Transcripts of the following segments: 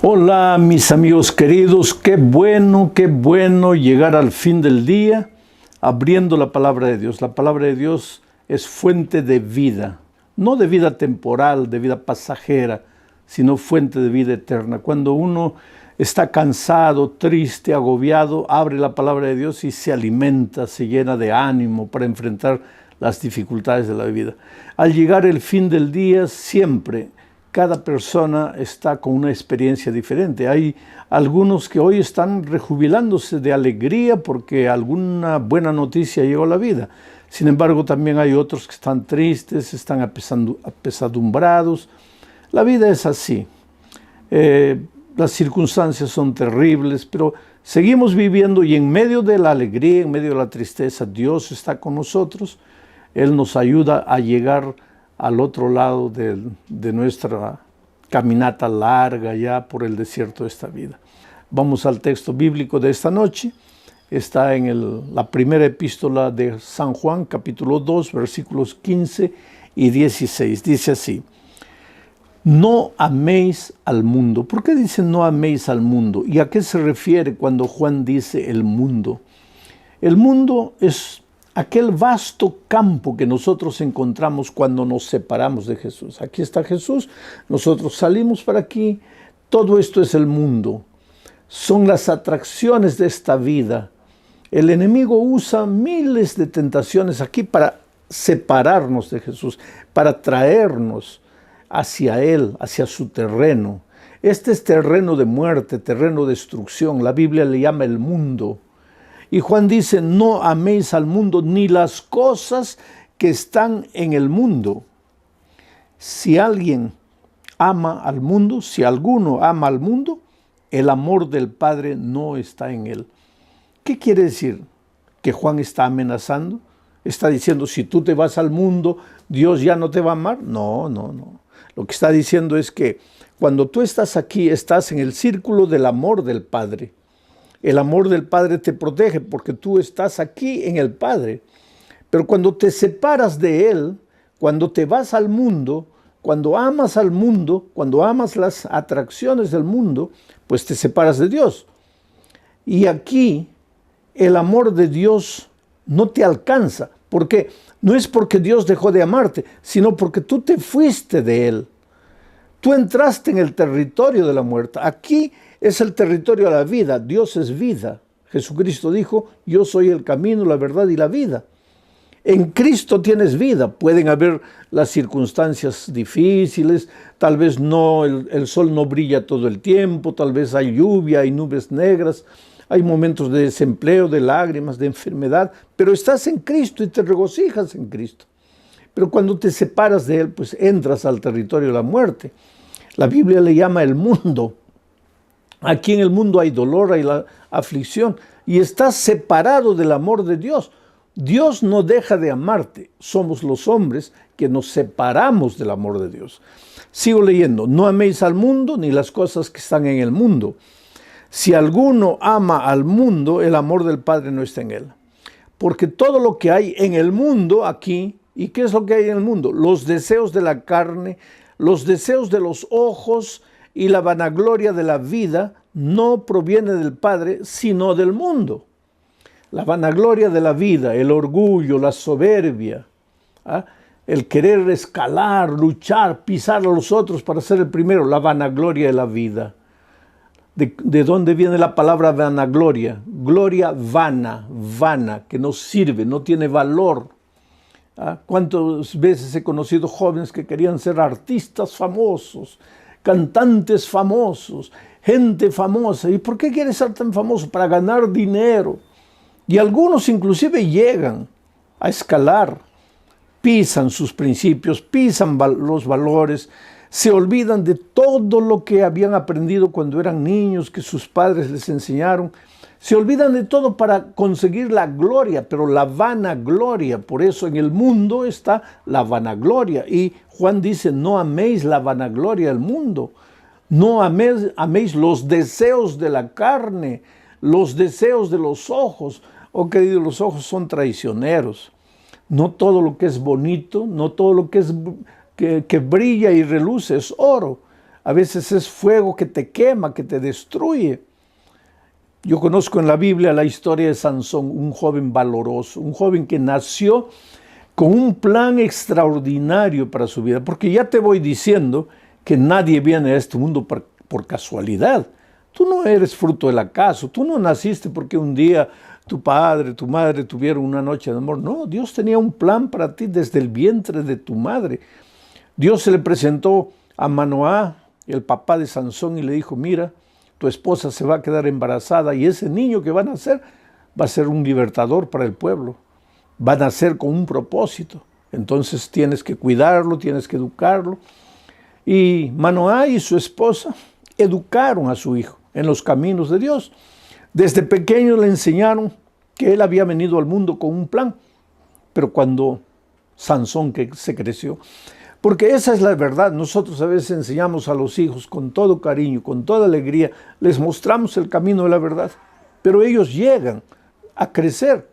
Hola mis amigos queridos, qué bueno llegar al fin del día abriendo la palabra de Dios. La palabra de Dios es fuente de vida, no de vida temporal, de vida pasajera, sino fuente de vida eterna. Cuando uno está cansado, triste, agobiado, abre la palabra de Dios y se alimenta, se llena de ánimo para enfrentar las dificultades de la vida. Al llegar el fin del día, siempre cada persona está con una experiencia diferente. Hay algunos que hoy están rejubilándose de alegría porque alguna buena noticia llegó a la vida. Sin embargo, también hay otros que están tristes, están apesadumbrados. La vida es así. Las circunstancias son terribles, pero seguimos viviendo y en medio de la alegría, en medio de la tristeza, Dios está con nosotros. Él nos ayuda a llegar al otro lado de nuestra caminata larga ya por el desierto de esta vida. Vamos al texto bíblico de esta noche. Está en la primera epístola de San Juan, capítulo 2, versículos 15 y 16. Dice así: no améis al mundo. ¿Por qué dice no améis al mundo? ¿Y a qué se refiere cuando Juan dice el mundo? El mundo es aquel vasto campo que nosotros encontramos cuando nos separamos de Jesús. Aquí está Jesús, nosotros salimos para aquí, todo esto es el mundo. Son las atracciones de esta vida. El enemigo usa miles de tentaciones aquí para separarnos de Jesús, para traernos hacia Él, hacia su terreno. Este es terreno de muerte, terreno de destrucción. La Biblia le llama el mundo. Y Juan dice, no améis al mundo ni las cosas que están en el mundo. Si alguien ama al mundo, si alguno ama al mundo, el amor del Padre no está en él. ¿Qué quiere decir? ¿Que Juan está amenazando? ¿Está diciendo, si tú te vas al mundo, Dios ya no te va a amar? No. Lo que está diciendo es que cuando tú estás aquí, estás en el círculo del amor del Padre. El amor del Padre te protege porque tú estás aquí en el Padre. Pero cuando te separas de Él, cuando te vas al mundo, cuando amas al mundo, cuando amas las atracciones del mundo, pues te separas de Dios. Y aquí el amor de Dios no te alcanza. Porque no es porque Dios dejó de amarte, sino porque tú te fuiste de Él. Tú entraste en el territorio de la muerte. Aquí es el territorio de la vida. Dios es vida. Jesucristo dijo, yo soy el camino, la verdad y la vida. En Cristo tienes vida. Pueden haber las circunstancias difíciles, tal vez el sol no brilla todo el tiempo, tal vez hay lluvia, hay nubes negras, hay momentos de desempleo, de lágrimas, de enfermedad, pero estás en Cristo y te regocijas en Cristo. Pero cuando te separas de Él, pues entras al territorio de la muerte. La Biblia le llama el mundo. Aquí en el mundo hay dolor, hay la aflicción y estás separado del amor de Dios. Dios no deja de amarte. Somos los hombres que nos separamos del amor de Dios. Sigo leyendo. No améis al mundo ni las cosas que están en el mundo. Si alguno ama al mundo, el amor del Padre no está en él. Porque todo lo que hay en el mundo aquí, ¿y qué es lo que hay en el mundo? Los deseos de la carne, los deseos de los ojos y la vanagloria de la vida no proviene del Padre, sino del mundo. La vanagloria de la vida, el orgullo, la soberbia, el querer escalar, luchar, pisar a los otros para ser el primero, la vanagloria de la vida. ¿De dónde viene la palabra vanagloria? Gloria vana, que no sirve, no tiene valor. ¿Cuántas veces he conocido jóvenes que querían ser artistas famosos, cantantes famosos, gente famosa? ¿Y por qué quieres ser tan famoso? Para ganar dinero. Y algunos inclusive llegan a escalar, pisan sus principios, pisan los valores, se olvidan de todo lo que habían aprendido cuando eran niños, que sus padres les enseñaron. Se olvidan de todo para conseguir la gloria, pero la vanagloria. Por eso en el mundo está la vanagloria. Y Juan dice, no améis la vanagloria del mundo. No améis los deseos de la carne, los deseos de los ojos. Oh, querido, los ojos son traicioneros. No todo lo que es bonito, no todo lo que brilla y reluce es oro. a veces es fuego que te quema, que te destruye. Yo conozco en la Biblia la historia de Sansón, un joven valoroso, un joven que nació con un plan extraordinario para su vida, porque ya te voy diciendo que nadie viene a este mundo por casualidad. Tú no eres fruto del acaso, tú no naciste porque un día tu padre, tu madre tuvieron una noche de amor. No, Dios tenía un plan para ti desde el vientre de tu madre. Dios se le presentó a Manoá, el papá de Sansón, y le dijo, mira, tu esposa se va a quedar embarazada y ese niño que va a nacer va a ser un libertador para el pueblo. Va a nacer con un propósito. Entonces tienes que cuidarlo, tienes que educarlo. Y Manoá y su esposa educaron a su hijo en los caminos de Dios. Desde pequeño le enseñaron que él había venido al mundo con un plan. Pero cuando Sansón que se creció, porque esa es la verdad, nosotros a veces enseñamos a los hijos con todo cariño, con toda alegría, les mostramos el camino de la verdad, pero ellos llegan a crecer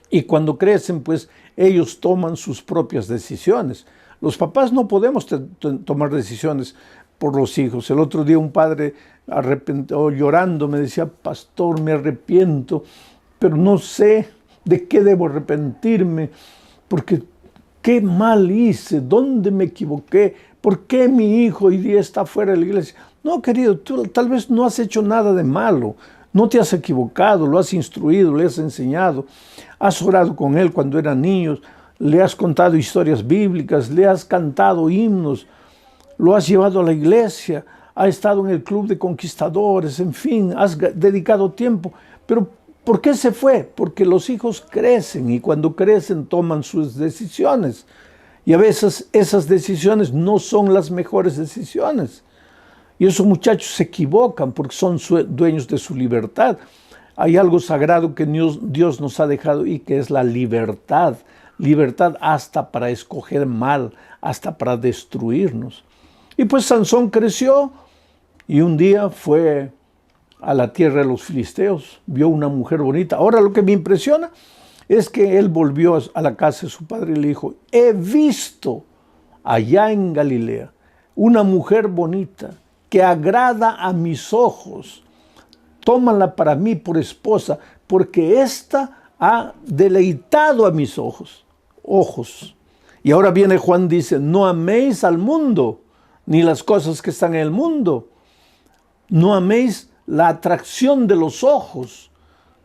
y cuando crecen, pues ellos toman sus propias decisiones. Los papás no podemos tomar decisiones por los hijos. El otro día un padre llorando me decía, pastor, me arrepiento, pero no sé de qué debo arrepentirme, porque ¿qué mal hice? ¿Dónde me equivoqué? ¿Por qué mi hijo hoy día está fuera de la iglesia? No, querido, tú tal vez no has hecho nada de malo. No te has equivocado, lo has instruido, le has enseñado. Has orado con él cuando eran niños, le has contado historias bíblicas, le has cantado himnos, lo has llevado a la iglesia, ha estado en el club de conquistadores, en fin, has dedicado tiempo. Pero ¿por qué se fue? Porque los hijos crecen y cuando crecen toman sus decisiones. Y a veces esas decisiones no son las mejores decisiones. Y esos muchachos se equivocan porque son dueños de su libertad. Hay algo sagrado que Dios nos ha dejado y que es la libertad. Libertad hasta para escoger mal, hasta para destruirnos. Y pues Sansón creció y un día fue a la tierra de los filisteos, vio una mujer bonita. Ahora lo que me impresiona es que él volvió a la casa de su padre y le dijo, he visto allá en Galilea una mujer bonita que agrada a mis ojos. Tómala para mí por esposa, porque ésta ha deleitado a mis ojos. Y ahora viene Juan, dice, no améis al mundo, ni las cosas que están en el mundo. No améis la atracción de los ojos.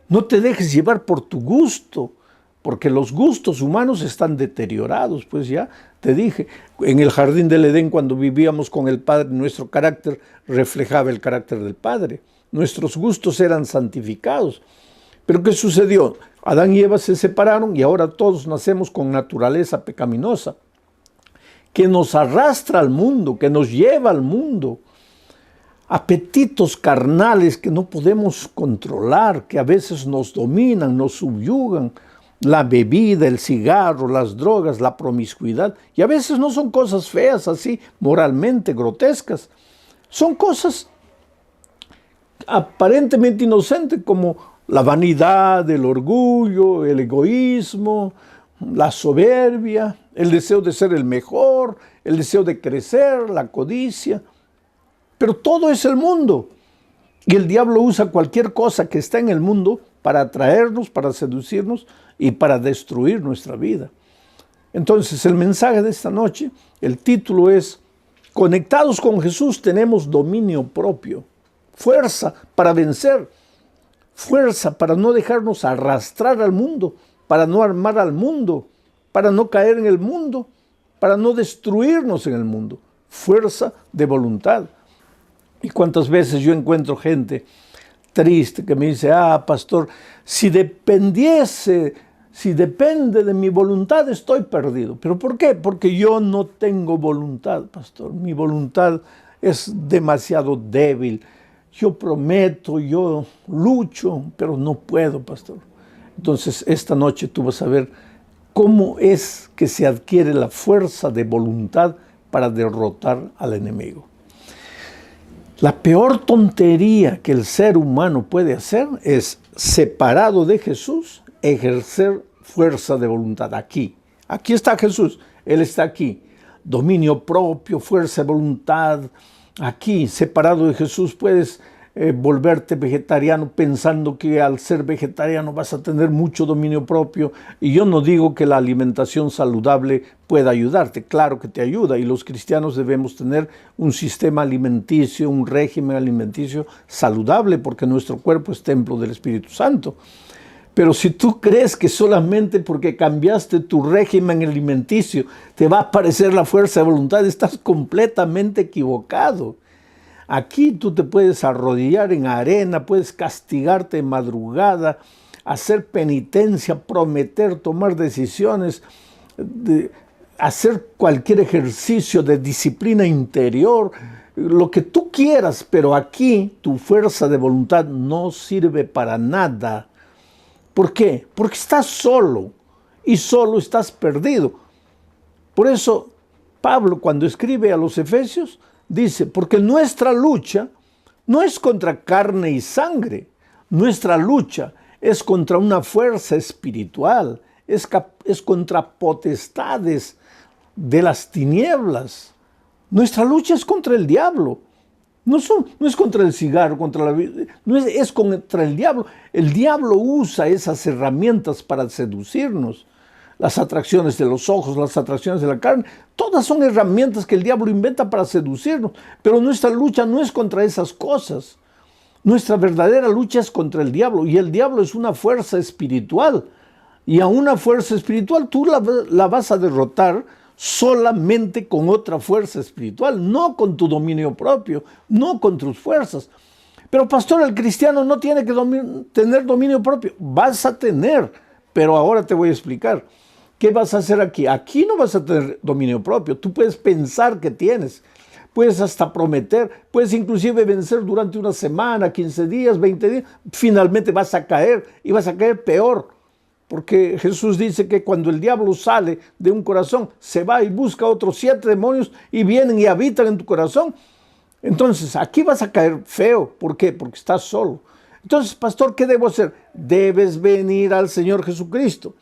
No te dejes llevar por tu gusto, porque los gustos humanos están deteriorados. Pues ya te dije, en el jardín del Edén, cuando vivíamos con el Padre, nuestro carácter reflejaba el carácter del Padre. Nuestros gustos eran santificados. Pero ¿qué sucedió? Adán y Eva se separaron y ahora todos nacemos con naturaleza pecaminosa, que nos arrastra al mundo, que nos lleva al mundo. Apetitos carnales que no podemos controlar, que a veces nos dominan, nos subyugan. La bebida, el cigarro, las drogas, la promiscuidad. Y a veces no son cosas feas así, moralmente grotescas. Son cosas aparentemente inocentes como la vanidad, el orgullo, el egoísmo, la soberbia, el deseo de ser el mejor, el deseo de crecer, la codicia. Pero todo es el mundo. Y el diablo usa cualquier cosa que está en el mundo para atraernos, para seducirnos y para destruir nuestra vida. Entonces, el mensaje de esta noche, el título es, conectados con Jesús tenemos dominio propio, fuerza para vencer, fuerza para no dejarnos arrastrar al mundo, para no armar al mundo, para no caer en el mundo, para no destruirnos en el mundo, fuerza de voluntad. Y cuántas veces yo encuentro gente triste que me dice, pastor, si depende de mi voluntad estoy perdido. ¿Pero por qué? Porque yo no tengo voluntad, pastor. Mi voluntad es demasiado débil. Yo prometo, yo lucho, pero no puedo, pastor. Entonces, esta noche tú vas a ver cómo es que se adquiere la fuerza de voluntad para derrotar al enemigo. La peor tontería que el ser humano puede hacer es, separado de Jesús, ejercer fuerza de voluntad. Aquí está Jesús, Él está aquí. Dominio propio, fuerza de voluntad, Aquí, separado de Jesús, puedes volverte vegetariano pensando que al ser vegetariano vas a tener mucho dominio propio. Y yo no digo que la alimentación saludable pueda ayudarte, claro que te ayuda, y los cristianos debemos tener un sistema alimenticio, un régimen alimenticio saludable, porque nuestro cuerpo es templo del Espíritu Santo. Pero si tú crees que solamente porque cambiaste tu régimen alimenticio te va a aparecer la fuerza de voluntad, estás completamente equivocado. Aquí tú te puedes arrodillar en arena, puedes castigarte de madrugada, hacer penitencia, prometer, tomar decisiones, hacer cualquier ejercicio de disciplina interior, lo que tú quieras, pero aquí tu fuerza de voluntad no sirve para nada. ¿Por qué? Porque estás solo y solo estás perdido. Por eso Pablo, cuando escribe a los Efesios, dice, porque nuestra lucha no es contra carne y sangre, nuestra lucha es contra una fuerza espiritual, es contra potestades de las tinieblas. Nuestra lucha es contra el diablo. No es contra el cigarro, contra la vida, es contra el diablo. El diablo usa esas herramientas para seducirnos. Las atracciones de los ojos, las atracciones de la carne, todas son herramientas que el diablo inventa para seducirnos. Pero nuestra lucha no es contra esas cosas. Nuestra verdadera lucha es contra el diablo. Y el diablo es una fuerza espiritual. Y a una fuerza espiritual tú la vas a derrotar solamente con otra fuerza espiritual, no con tu dominio propio, no con tus fuerzas. Pero pastor, el cristiano no tiene que tener dominio propio. Vas a tener, pero ahora te voy a explicar. ¿Qué vas a hacer aquí? Aquí no vas a tener dominio propio. Tú puedes pensar que tienes, puedes hasta prometer, puedes inclusive vencer durante una semana, 15 días, 20 días. Finalmente vas a caer y vas a caer peor. Porque Jesús dice que cuando el diablo sale de un corazón, se va y busca otros 7 demonios y vienen y habitan en tu corazón. Entonces, aquí vas a caer feo. ¿Por qué? Porque estás solo. Entonces, pastor, ¿qué debo hacer? Debes venir al Señor Jesucristo.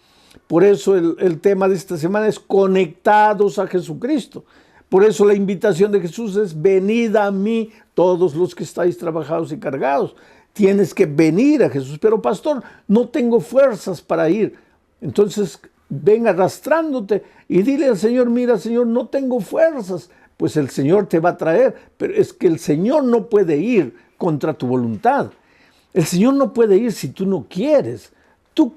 Por eso el tema de esta semana es conectados a Jesucristo. Por eso la invitación de Jesús es: venid a mí todos los que estáis trabajados y cargados. Tienes que venir a Jesús. Pero pastor, no tengo fuerzas para ir. Entonces ven arrastrándote y dile al Señor: mira, Señor, no tengo fuerzas. Pues el Señor te va a traer. Pero es que el Señor no puede ir contra tu voluntad. El Señor no puede ir si tú no quieres. Tú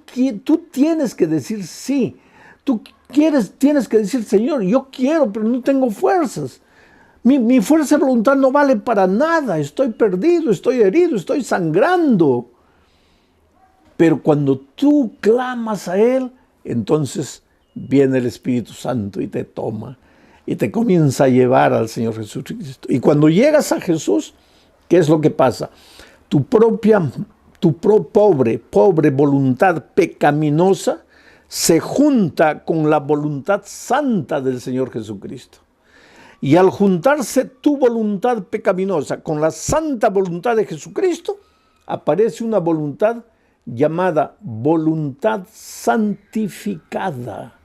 tienes que decir sí. Tienes que decir: Señor, yo quiero, pero no tengo fuerzas. Mi fuerza de voluntad no vale para nada. Estoy perdido, estoy herido, estoy sangrando. Pero cuando tú clamas a Él, entonces viene el Espíritu Santo y te toma y te comienza a llevar al Señor Jesucristo. Y cuando llegas a Jesús, ¿qué es lo que pasa? Tu pobre voluntad pecaminosa se junta con la voluntad santa del Señor Jesucristo. Y al juntarse tu voluntad pecaminosa con la santa voluntad de Jesucristo, aparece una voluntad llamada voluntad santificada.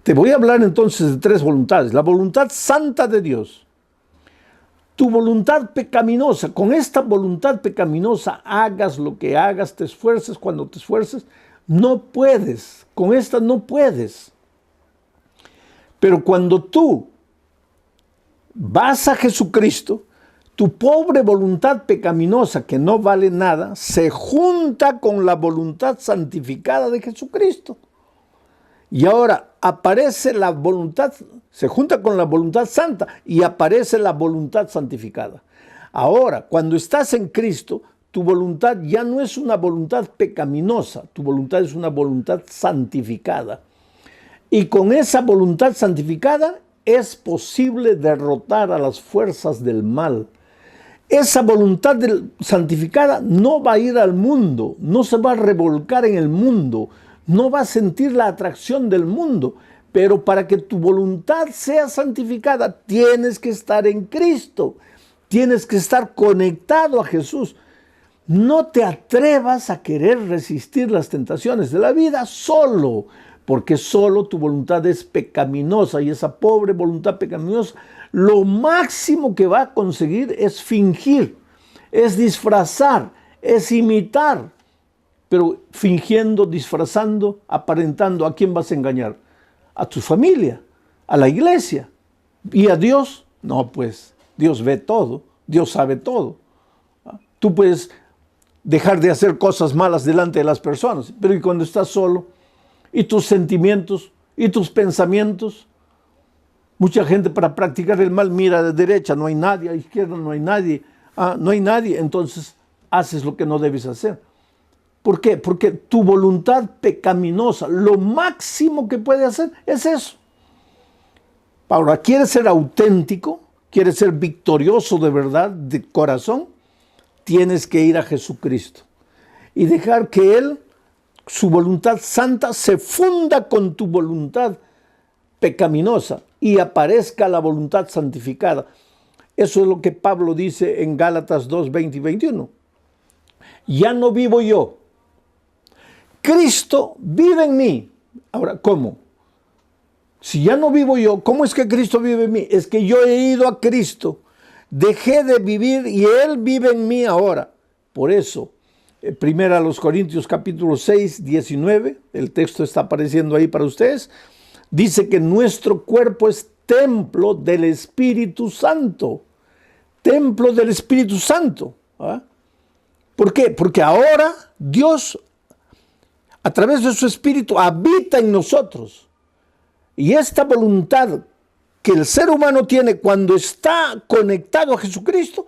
Te voy a hablar entonces de 3 voluntades. La voluntad santa de Dios, tu voluntad pecaminosa. Con esta voluntad pecaminosa, hagas lo que hagas, te esfuerces cuando te esfuerces, no puedes. Con esta no puedes. Pero cuando tú vas a Jesucristo, tu pobre voluntad pecaminosa, que no vale nada, se junta con la voluntad santificada de Jesucristo. Y ahora aparece la voluntad, se junta con la voluntad santa y aparece la voluntad santificada. Ahora, cuando estás en Cristo, tu voluntad ya no es una voluntad pecaminosa, tu voluntad es una voluntad santificada. Y con esa voluntad santificada es posible derrotar a las fuerzas del mal. Esa voluntad santificada no va a ir al mundo, no se va a revolcar en el mundo, no va a sentir la atracción del mundo. Pero para que tu voluntad sea santificada, tienes que estar en Cristo, tienes que estar conectado a Jesús. No te atrevas a querer resistir las tentaciones de la vida solo. porque solo tu voluntad es pecaminosa y esa pobre voluntad pecaminosa lo máximo que va a conseguir es fingir, es disfrazar, es imitar, pero fingiendo, disfrazando, aparentando. ¿A quién vas a engañar? A tu familia, a la iglesia y a Dios. No, pues Dios ve todo, Dios sabe todo. Tú puedes dejar de hacer cosas malas delante de las personas, pero ¿y cuando estás solo? ¿Y tus sentimientos? ¿Y tus pensamientos? Mucha gente para practicar el mal mira de derecha, no hay nadie, a izquierda no hay nadie, no hay nadie, entonces haces lo que no debes hacer. ¿Por qué? Porque tu voluntad pecaminosa, lo máximo que puede hacer es eso. Ahora, ¿quieres ser auténtico? ¿Quieres ser victorioso de verdad, de corazón? Tienes que ir a Jesucristo y dejar que Él, su voluntad santa, se funda con tu voluntad pecaminosa y aparezca la voluntad santificada. Eso es lo que Pablo dice en Gálatas 2, 20 y 21. Ya no vivo yo, Cristo vive en mí. Ahora, ¿cómo? Si ya no vivo yo, ¿cómo es que Cristo vive en mí? Es que yo he ido a Cristo, dejé de vivir y Él vive en mí ahora. Por eso, primera a los Corintios capítulo 6, 19, el texto está apareciendo ahí para ustedes, dice que nuestro cuerpo es templo del Espíritu Santo. Templo del Espíritu Santo. ¿Ah? ¿Por qué? Porque ahora Dios, a través de su Espíritu, habita en nosotros. Y esta voluntad que el ser humano tiene cuando está conectado a Jesucristo,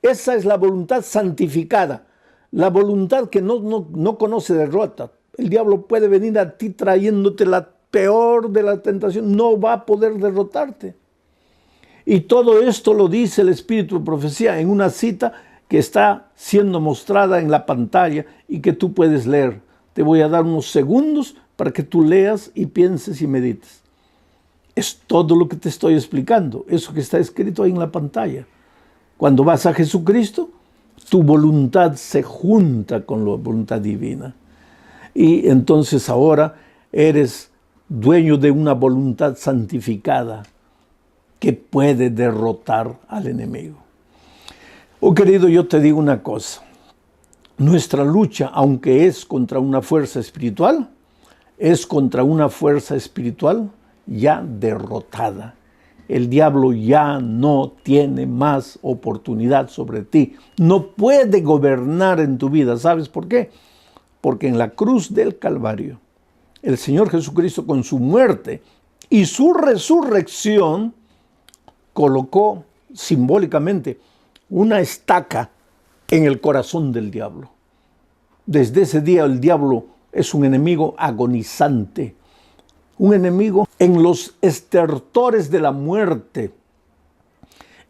esa es la voluntad santificada. La voluntad que no conoce derrota. El diablo puede venir a ti trayéndote la peor de la tentación. No va a poder derrotarte. Y todo esto lo dice el Espíritu de Profecía en una cita que está siendo mostrada en la pantalla y que tú puedes leer. Te voy a dar unos segundos para que tú leas y pienses y medites. Es todo lo que te estoy explicando, eso que está escrito ahí en la pantalla. Cuando vas a Jesucristo, tu voluntad se junta con la voluntad divina. Y entonces ahora eres dueño de una voluntad santificada que puede derrotar al enemigo. Oh querido, yo te digo una cosa. Nuestra lucha, aunque es contra una fuerza espiritual, es contra una fuerza espiritual ya derrotada. El diablo ya no tiene más oportunidad sobre ti. No puede gobernar en tu vida. ¿Sabes por qué? Porque en la cruz del Calvario, el Señor Jesucristo con su muerte y su resurrección colocó simbólicamente una estaca en el corazón del diablo. Desde ese día el diablo es un enemigo agonizante, un enemigo en los estertores de la muerte.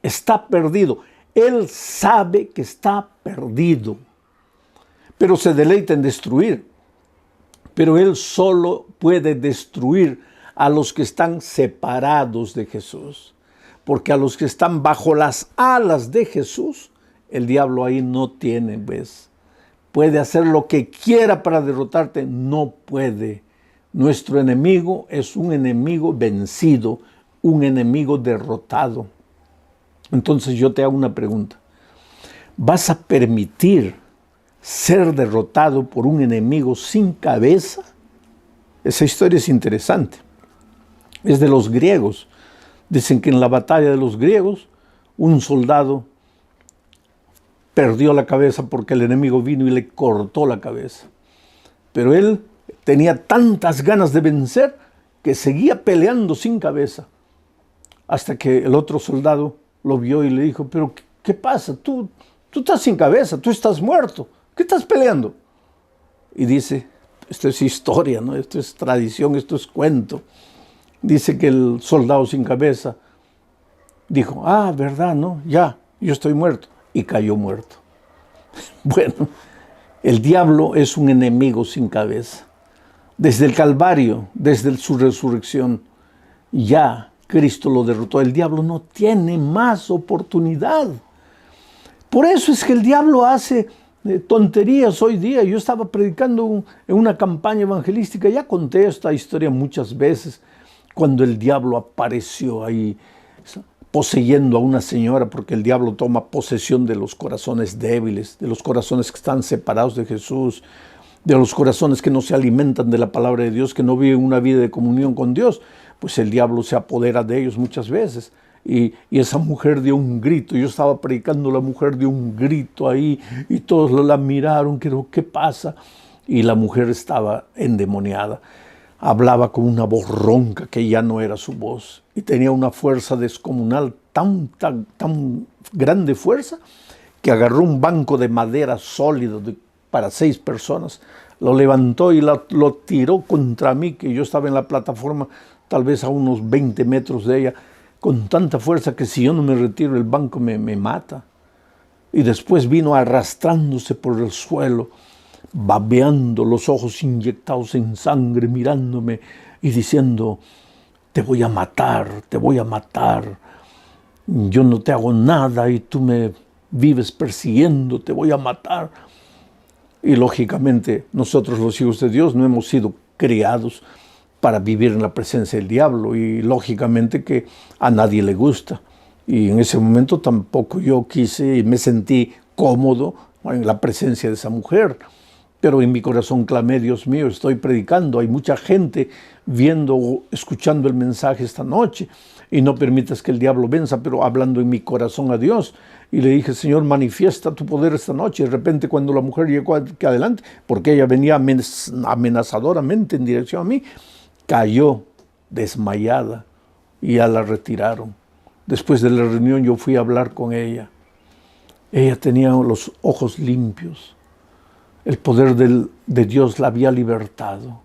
Está perdido. Él sabe que está perdido, pero se deleita en destruir. Pero Él solo puede destruir a los que están separados de Jesús. Porque a los que están bajo las alas de Jesús, el diablo ahí no tiene, ¿ves? Puede hacer lo que quiera para derrotarte, no puede. Nuestro enemigo es un enemigo vencido, un enemigo derrotado. Entonces yo te hago una pregunta. ¿Vas a permitir ser derrotado por un enemigo sin cabeza? Esa historia es interesante. Es de los griegos. Dicen que en la batalla de los griegos, un soldado perdió la cabeza porque el enemigo vino y le cortó la cabeza. Pero él tenía tantas ganas de vencer que seguía peleando sin cabeza. Hasta que el otro soldado lo vio y le dijo, pero ¿qué pasa? Tú estás sin cabeza, tú estás muerto. ¿Qué estás peleando? Y dice, esto es historia, ¿no? Esto es tradición, esto es cuento. Dice que el soldado sin cabeza dijo, ¿verdad? No, ya, yo estoy muerto. Y cayó muerto. Bueno, el diablo es un enemigo sin cabeza. Desde el Calvario, desde su resurrección, ya Cristo lo derrotó. El diablo no tiene más oportunidad. Por eso es que el diablo hace tonterías hoy día. Yo estaba predicando en una campaña evangelística, ya conté esta historia muchas veces, cuando el diablo apareció ahí poseyendo a una señora, porque el diablo toma posesión de los corazones débiles, de los corazones que están separados de Jesús, de los corazones que no se alimentan de la palabra de Dios, que no viven una vida de comunión con Dios. Pues el diablo se apodera de ellos muchas veces. Y esa mujer dio un grito. Yo estaba predicando, la mujer dio un grito ahí y todos la miraron, ¿qué pasa? Y la mujer estaba endemoniada. Hablaba con una voz ronca que ya no era su voz. Y tenía una fuerza descomunal, tan grande fuerza, que agarró un banco de madera sólido para 6 personas. Lo levantó y lo tiró contra mí, que yo estaba en la plataforma, tal vez a unos 20 metros de ella, con tanta fuerza que si yo no me retiro el banco me mata. Y después vino arrastrándose por el suelo, babeando, los ojos inyectados en sangre, mirándome y diciendo: te voy a matar, te voy a matar. Yo no te hago nada y tú me vives persiguiendo, te voy a matar. Y lógicamente nosotros los hijos de Dios no hemos sido criados para vivir en la presencia del diablo, y lógicamente que a nadie le gusta. Y en ese momento tampoco yo quise y me sentí cómodo en la presencia de esa mujer. Pero en mi corazón clamé: Dios mío, estoy predicando, hay mucha gente viendo o escuchando el mensaje esta noche, y no permitas que el diablo venza, pero hablando en mi corazón a Dios. Y le dije: Señor, manifiesta tu poder esta noche. Y de repente, cuando la mujer llegó aquí adelante, porque ella venía amenazadoramente en dirección a mí, cayó desmayada y ya la retiraron. Después de la reunión yo fui a hablar con ella. Ella tenía los ojos limpios. El poder de Dios la había libertado.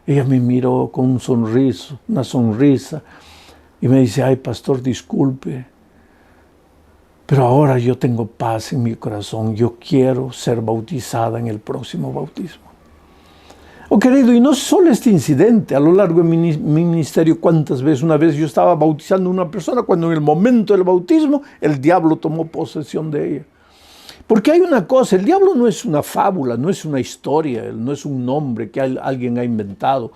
Ella me miró con una sonrisa, y me dice: ay, pastor, disculpe, pero ahora yo tengo paz en mi corazón. Yo quiero ser bautizada en el próximo bautismo. Oh, querido, y no solo este incidente, a lo largo de mi ministerio, cuántas veces, una vez yo estaba bautizando a una persona, cuando en el momento del bautismo el diablo tomó posesión de ella. Porque hay una cosa: el diablo no es una fábula, no es una historia, no es un nombre que alguien ha inventado,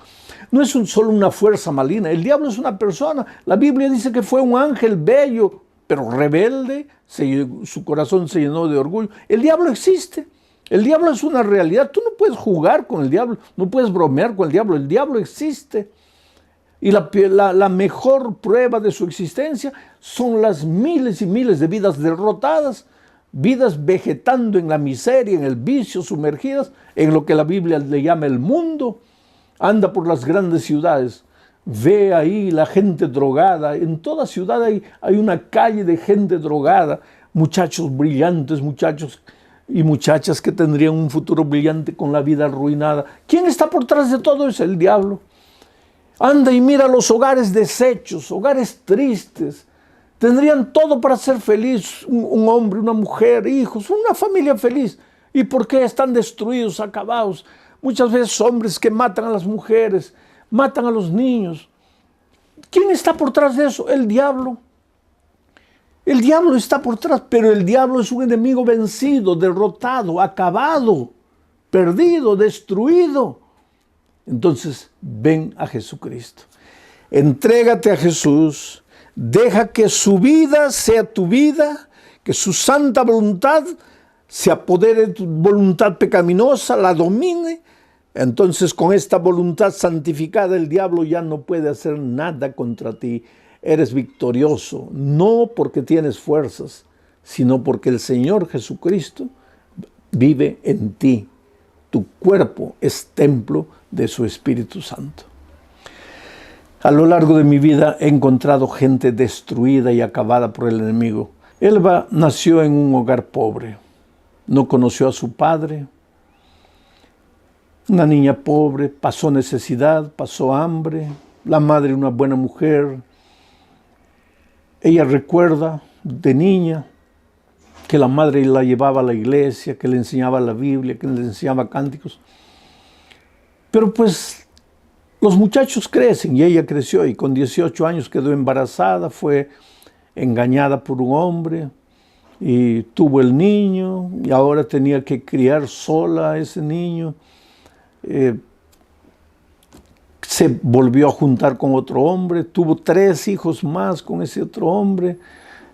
no es solo una fuerza maligna. El diablo es una persona. La Biblia dice que fue un ángel bello, pero rebelde, su corazón se llenó de orgullo. El diablo existe. El diablo es una realidad. Tú no puedes jugar con el diablo, no puedes bromear con el diablo. El diablo existe. Y la mejor prueba de su existencia son las miles y miles de vidas derrotadas, vidas vegetando en la miseria, en el vicio, sumergidas en lo que la Biblia le llama el mundo. Anda por las grandes ciudades, ve ahí la gente drogada. En toda ciudad hay una calle de gente drogada, muchachos brillantes, muchachos y muchachas que tendrían un futuro brillante con la vida arruinada. ¿Quién está por detrás de todo eso? El diablo. Anda y mira los hogares deshechos, hogares tristes. Tendrían todo para ser feliz, un hombre, una mujer, hijos, una familia feliz. ¿Y por qué están destruidos, acabados? Muchas veces hombres que matan a las mujeres, matan a los niños. ¿Quién está por detrás de eso? El diablo. El diablo está por detrás, pero el diablo es un enemigo vencido, derrotado, acabado, perdido, destruido. Entonces, ven a Jesucristo. Entrégate a Jesús. Deja que su vida sea tu vida, que su santa voluntad se apodere de tu voluntad pecaminosa, la domine. Entonces, con esta voluntad santificada, el diablo ya no puede hacer nada contra ti. Eres victorioso, no porque tienes fuerzas, sino porque el Señor Jesucristo vive en ti. Tu cuerpo es templo de su Espíritu Santo. A lo largo de mi vida he encontrado gente destruida y acabada por el enemigo. Elba nació en un hogar pobre. No conoció a su padre. Una niña pobre, pasó necesidad, pasó hambre. La madre, una buena mujer. Ella recuerda de niña que la madre la llevaba a la iglesia, que le enseñaba la Biblia, que le enseñaba cánticos. Pero pues los muchachos crecen y ella creció, y con 18 años quedó embarazada, fue engañada por un y tuvo el niño y ahora tenía que criar sola a ese niño. Se volvió a juntar con otro hombre, tuvo 3 hijos más con ese otro hombre.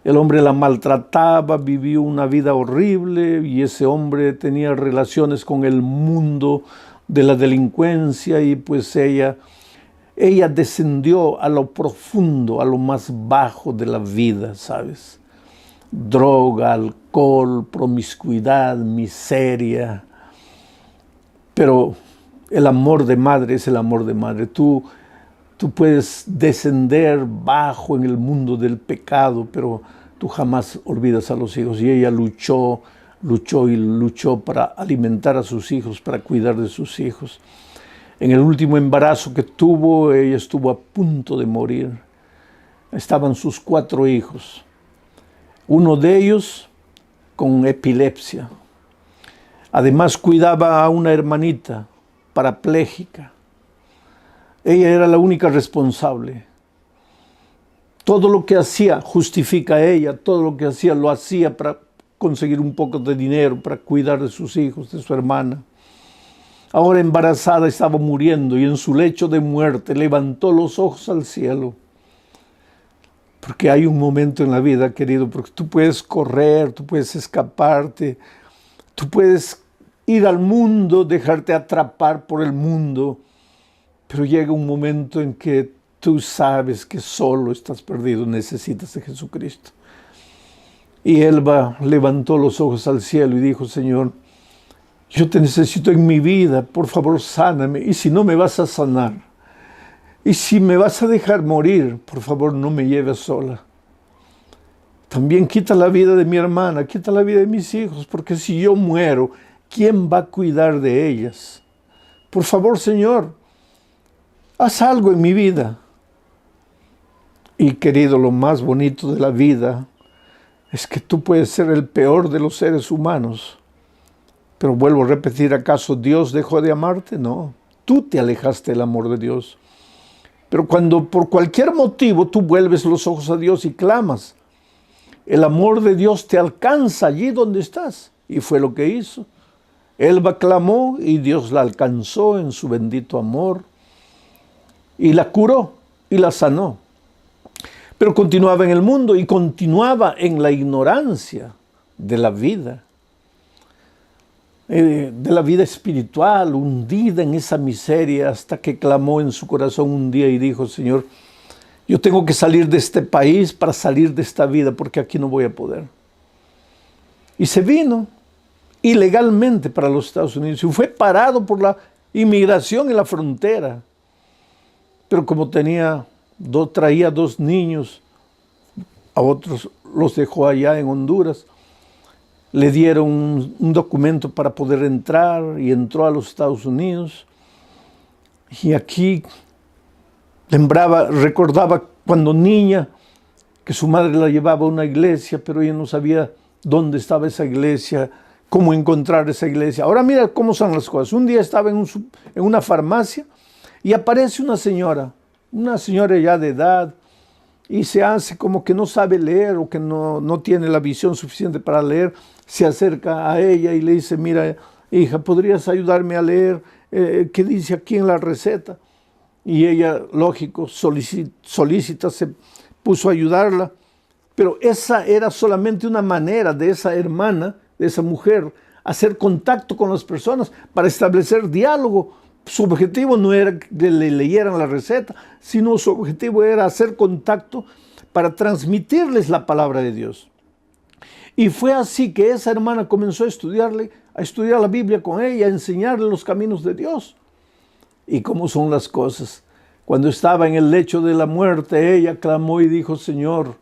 El hombre la maltrataba, vivió una vida horrible y ese hombre tenía relaciones con el mundo de la delincuencia y pues ella descendió a lo profundo, a lo más bajo de la vida, ¿sabes? Droga, alcohol, promiscuidad, miseria. Pero el amor de madre es el amor de madre. Tú puedes descender bajo en el mundo del pecado, pero tú jamás olvidas a los hijos. Y ella luchó para alimentar a sus hijos, para cuidar de sus hijos. En el último embarazo que tuvo, ella estuvo a punto de morir. Estaban sus 4 hijos. Uno de ellos con epilepsia. Además cuidaba a una hermanita parapléjica. Ella era la única responsable. Todo lo que hacía justifica a ella, todo lo que hacía lo hacía para conseguir un poco de dinero, para cuidar de sus hijos, de su hermana. Ahora embarazada estaba muriendo y en su lecho de muerte levantó los ojos al cielo. Porque hay un momento en la vida, querido, porque tú puedes correr, tú puedes escaparte, tú puedes ir al mundo, dejarte atrapar por el mundo, pero llega un momento en que tú sabes que solo estás perdido, necesitas de Jesucristo. Y Elba levantó los ojos al cielo y dijo: Señor, yo te necesito en mi vida, por favor sáname, y si no me vas a sanar, y si me vas a dejar morir, por favor no me lleves sola. También quita la vida de mi hermana, quita la vida de mis hijos, porque si yo muero, ¿quién va a cuidar de ellas? Por favor, Señor, haz algo en mi vida. Y querido, lo más bonito de la vida es que tú puedes ser el peor de los seres humanos. Pero vuelvo a repetir, ¿acaso Dios dejó de amarte? No, tú te alejaste del amor de Dios. Pero cuando por cualquier motivo tú vuelves los ojos a Dios y clamas, el amor de Dios te alcanza allí donde estás. Y fue lo que hizo. Elba clamó y Dios la alcanzó en su bendito amor y la curó y la sanó. Pero continuaba en el mundo y continuaba en la ignorancia de la vida espiritual, hundida en esa miseria, hasta que clamó en su corazón un día y dijo: Señor, yo tengo que salir de este país para salir de esta vida, porque aquí no voy a poder. Y se vino ilegalmente para los Estados Unidos y fue parado por la inmigración en la frontera. Pero como traía 2 niños, a otros los dejó allá en Honduras, le dieron un documento para poder entrar y entró a los Estados Unidos. Y aquí recordaba cuando niña que su madre la llevaba a una iglesia, pero ella no sabía dónde estaba esa iglesia, cómo encontrar esa iglesia. Ahora mira cómo son las cosas. Un día estaba en una farmacia y aparece una señora ya de edad, y se hace como que no sabe leer o que no tiene la visión suficiente para leer. Se acerca a ella y le dice: mira, hija, ¿podrías ayudarme a leer qué dice aquí en la receta? Y ella, lógico, solícita, se puso a ayudarla. Pero esa era solamente una manera de esa hermana, de esa mujer, hacer contacto con las personas para establecer diálogo. Su objetivo no era que le leyeran la receta, sino su objetivo era hacer contacto para transmitirles la palabra de Dios. Y fue así que esa hermana comenzó a estudiar la Biblia con ella, a enseñarle los caminos de Dios. ¿Y cómo son las cosas? Cuando estaba en el lecho de la muerte, ella clamó y dijo: Señor,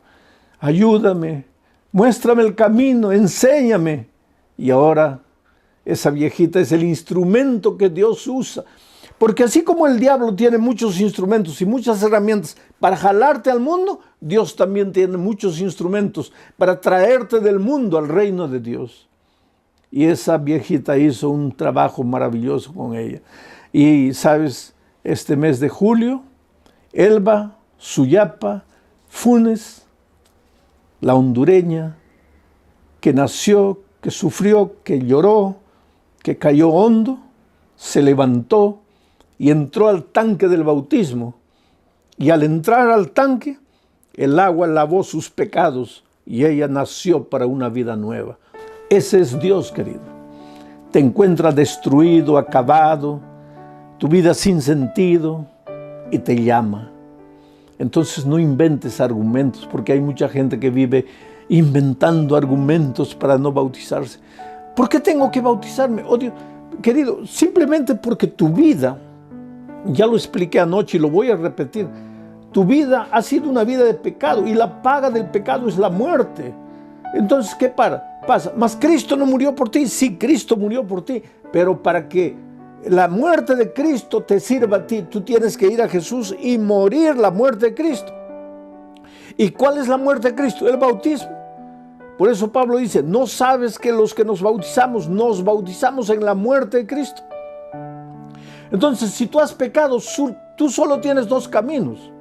ayúdame, muéstrame el camino, enséñame. Y ahora esa viejita es el instrumento que Dios usa. Porque así como el diablo tiene muchos instrumentos y muchas herramientas para jalarte al mundo, Dios también tiene muchos instrumentos para traerte del mundo al reino de Dios. Y esa viejita hizo un trabajo maravilloso con ella. Y sabes, este mes de julio, Elba, Suyapa, Funes, la hondureña, que nació, que sufrió, que lloró, que cayó hondo, se levantó y entró al tanque del bautismo. Y al entrar al tanque, el agua lavó sus pecados y ella nació para una vida nueva. Ese es Dios, querido. Te encuentras destruido, acabado, tu vida sin sentido, y te llama. Entonces no inventes argumentos, porque hay mucha gente que vive inventando argumentos para no bautizarse. ¿Por qué tengo que bautizarme? Oh, Dios, querido, simplemente porque tu vida, ya lo expliqué anoche y lo voy a repetir, tu vida ha sido una vida de pecado y la paga del pecado es la muerte. Entonces, ¿qué pasa? ¿Mas Cristo no murió por ti? Sí, Cristo murió por ti, pero para que la muerte de Cristo te sirva a ti, tú tienes que ir a Jesús y morir la muerte de Cristo. ¿Y cuál es la muerte de Cristo? El bautismo. Por eso Pablo dice, ¿no sabes que los que nos bautizamos en la muerte de Cristo? Entonces, si tú has pecado, tú solo tienes dos caminos.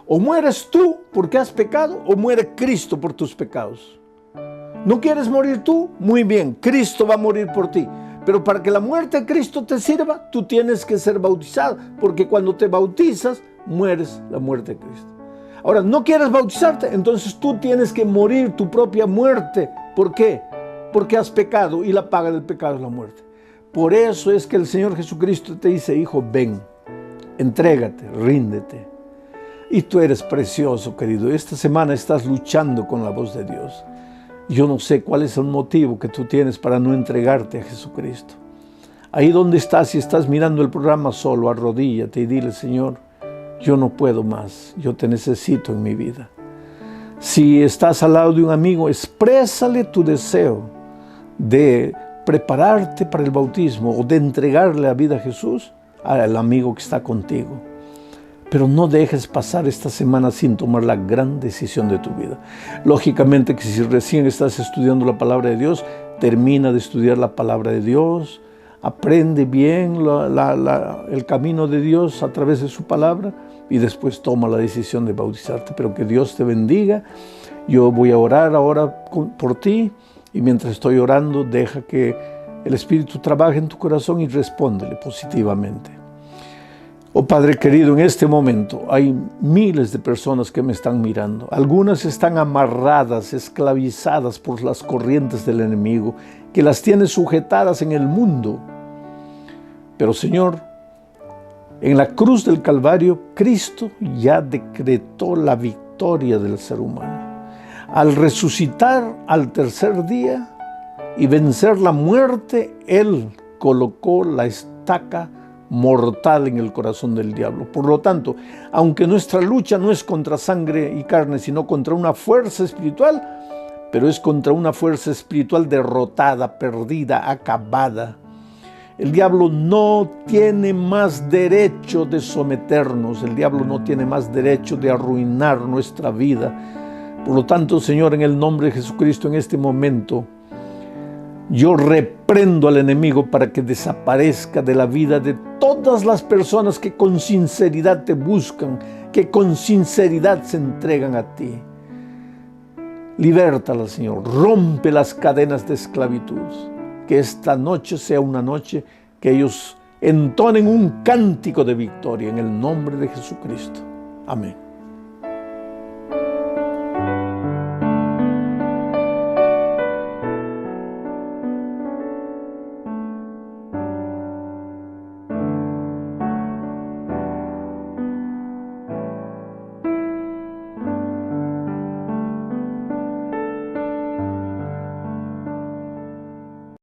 O mueres tú porque has pecado, o muere Cristo por tus pecados. ¿No quieres morir tú? Muy bien, Cristo va a morir por ti. Pero para que la muerte de Cristo te sirva, tú tienes que ser bautizado, porque cuando te bautizas, mueres la muerte de Cristo. Ahora, ¿no quieres bautizarte? Entonces tú tienes que morir tu propia muerte. ¿Por qué? Porque has pecado y la paga del pecado es la muerte. Por eso es que el Señor Jesucristo te dice, hijo, ven, entrégate, ríndete. Y tú eres precioso, querido. Esta semana estás luchando con la voz de Dios. Yo no sé cuál es el motivo que tú tienes para no entregarte a Jesucristo. Ahí donde estás, si estás mirando el programa solo, arrodíllate y dile, Señor, yo no puedo más, yo te necesito en mi vida. Si estás al lado de un amigo, exprésale tu deseo de prepararte para el bautismo o de entregarle la vida a Jesús al amigo que está contigo. Pero no dejes pasar esta semana sin tomar la gran decisión de tu vida. Lógicamente que si recién estás estudiando la palabra de Dios, termina de estudiar la palabra de Dios, aprende bien el camino de Dios a través de su palabra y después toma la decisión de bautizarte. Pero que Dios te bendiga. Yo voy a orar ahora por ti y mientras estoy orando, deja que el Espíritu trabaje en tu corazón y respóndele positivamente. Oh Padre querido, en este momento hay miles de personas que me están mirando. Algunas están amarradas, esclavizadas por las corrientes del enemigo, que las tiene sujetadas en el mundo. Pero Señor, en la cruz del Calvario, Cristo ya decretó la victoria del ser humano. Al resucitar al tercer día y vencer la muerte, Él colocó la estaca mortal en el corazón del diablo. Por lo tanto, aunque nuestra lucha no es contra sangre y carne, sino contra una fuerza espiritual, pero es contra una fuerza espiritual derrotada, perdida, acabada. El diablo no tiene más derecho de someternos, el diablo no tiene más derecho de arruinar nuestra vida. Por lo tanto, Señor, en el nombre de Jesucristo, en este momento, yo reprendo al enemigo para que desaparezca de la vida de todas las personas que con sinceridad te buscan, que con sinceridad se entregan a ti. Libértala, Señor, rompe las cadenas de esclavitud. Que esta noche sea una noche que ellos entonen un cántico de victoria en el nombre de Jesucristo. Amén.